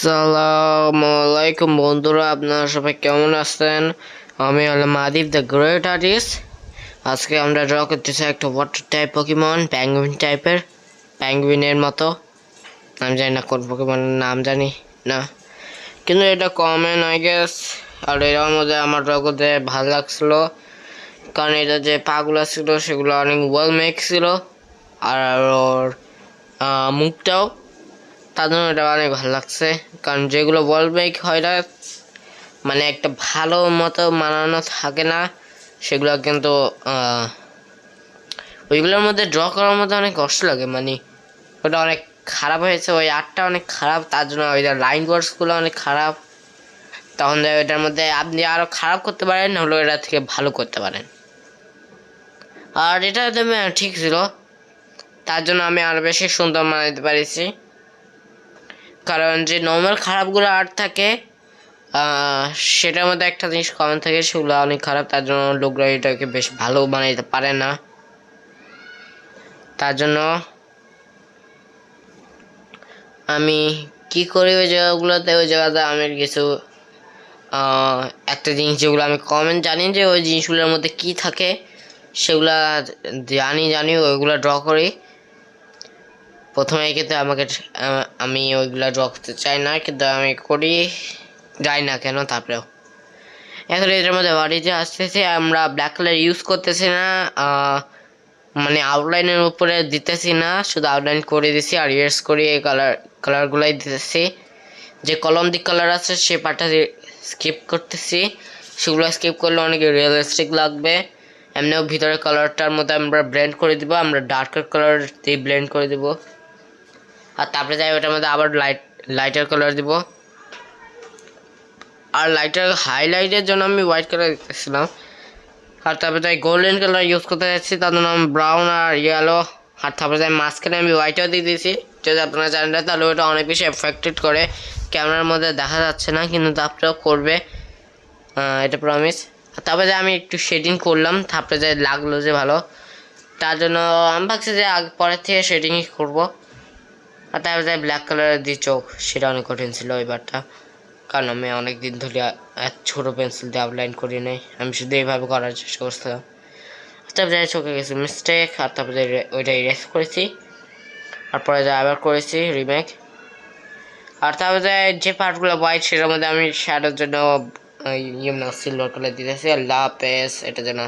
আসসালামু আলাইকুম বন্ধুরা, আপনারা সবাই কেমন আছেন? আমি হলাম আদিব দ্য গ্রেট আর্টিস্ট। আজকে আমরা ড্র করতেছি একটা ওয়াটার টাইপ পকিমন, প্যাঙ্গুইন টাইপের, প্যাঙ্গুইনের মতো। আমি জানি না কোন পকিমনের নাম জানি না, কিন্তু এটা কমন আই গেস। আর এর মধ্যে আমার ড্র করতে ভালো লাগছিল, কারণ এটা যে পাগুলা ছিল সেগুলো অনেক ওয়েল মেক ছিল, আর ওর মুখটাও, তার জন্য এটা অনেক ভালো লাগছে। কারণ যেগুলো ওয়াল মেক হয় না, মানে একটা ভালো মতো মানানো থাকে না, সেগুলো কিন্তু ওইগুলোর মধ্যে ড্র করার মধ্যে অনেক কষ্ট লাগে। মানে ওটা অনেক খারাপ হয়েছে, ওই আর্টটা অনেক খারাপ, তার জন্য ওই লাইন ওয়ার্কসগুলো অনেক খারাপ। তখন এটার মধ্যে আপনি আরও খারাপ করতে পারেন, হলো এটা থেকে ভালো করতে পারেন। আর এটা ঠিক ছিল, তার জন্য আমি আরও বেশি সুন্দর বানাইতে পারিছি। কারণ যে নর্মাল খারাপগুলো আর্ট থাকে, সেটার মধ্যে একটা জিনিস কমন থাকে, সেগুলো অনেক খারাপ, তার জন্য লোকরা এটাকে বেশ ভালো বানাইতে পারে না। তার জন্য আমি কি করি, ওই জায়গাগুলোতে, ওই জায়গাতে আমি কিছু একটা জিনিস যেগুলো আমি কমন জানি যে ওই জিনিসগুলোর মধ্যে কি থাকে, সেগুলা জানি ওইগুলো ড্র করি প্রথমে। কিন্তু আমি ওইগুলা ড্র করতে চাই না, কিন্তু আমি করি, যাই না কেন। তারপরেও এখন এটার মধ্যে বাড়িতে আসতেছে, আমরা ব্ল্যাক কালার ইউজ করতেছি না, মানে আউটলাইনের উপরে দিতেছি না, শুধু আউটলাইন করে দিছি আর ইয়েস করি এই কালারগুলাই দিতেছি। যে কলম দিক কালার আছে সে পার্টটা স্কিপ করতেছি, সেগুলো স্কিপ করলে অনেক রিয়েলিস্টিক লাগবে। এমনিও ভিতরে কালারটার মধ্যে আমরা ব্লেন্ড করে দিব, আমরা ডার্কার কালার দিয়ে ব্লেন্ড করে দিব। আর তারপরে যাই ওটার মধ্যে আবার লাইটার কালার দিব। আর লাইটার হাইলাইটের জন্য আমি হোয়াইট কালার দিতেছিলাম, আর তারপরে যাই গোল্ডেন কালার ইউজ করতে যাচ্ছি, তার জন্য আমি ব্রাউন আর ইয়েলো। আর তারপরে যাই মাঝখানে আমি হোয়াইটও দিয়ে দিয়েছি। যদি আপনারা জানেন না তাহলে ওটা অনেক বেশি এফেক্টেড করে, ক্যামেরার মধ্যে দেখা যাচ্ছে না, কিন্তু তারপরেও করবে, এটা প্রমিস। তারপরে যে আমি একটু শেডিং করলাম, তারপরে যে লাগলো যে ভালো, তার জন্য আমি ভাবছি যে পরের থেকে শেডিংই করবো। আর তারপরে যাই ব্ল্যাক কালারের দিয়ে চোখ, সেটা অনেক কঠিন ছিল ওইবারটা, কারণ আমি অনেক দিন ধরে এত ছোটো পেন্সিল দিয়ে আউটলাইন করি নাই, আমি শুধু এইভাবে করার চেষ্টা করছিলাম। তারপরে যাই চোখে গেছি মিস্টেক, আর তারপরে ওইটা ইরেজ করেছি, আর পরে যাই আবার করেছি রিমেক। আর তারপরে যাই যে পার্টগুলো হোয়াইট সেটার মধ্যে আমি শ্যাডোর জন্য সিলভার কালার দিতেছি, আর লাপেস এটার জন্য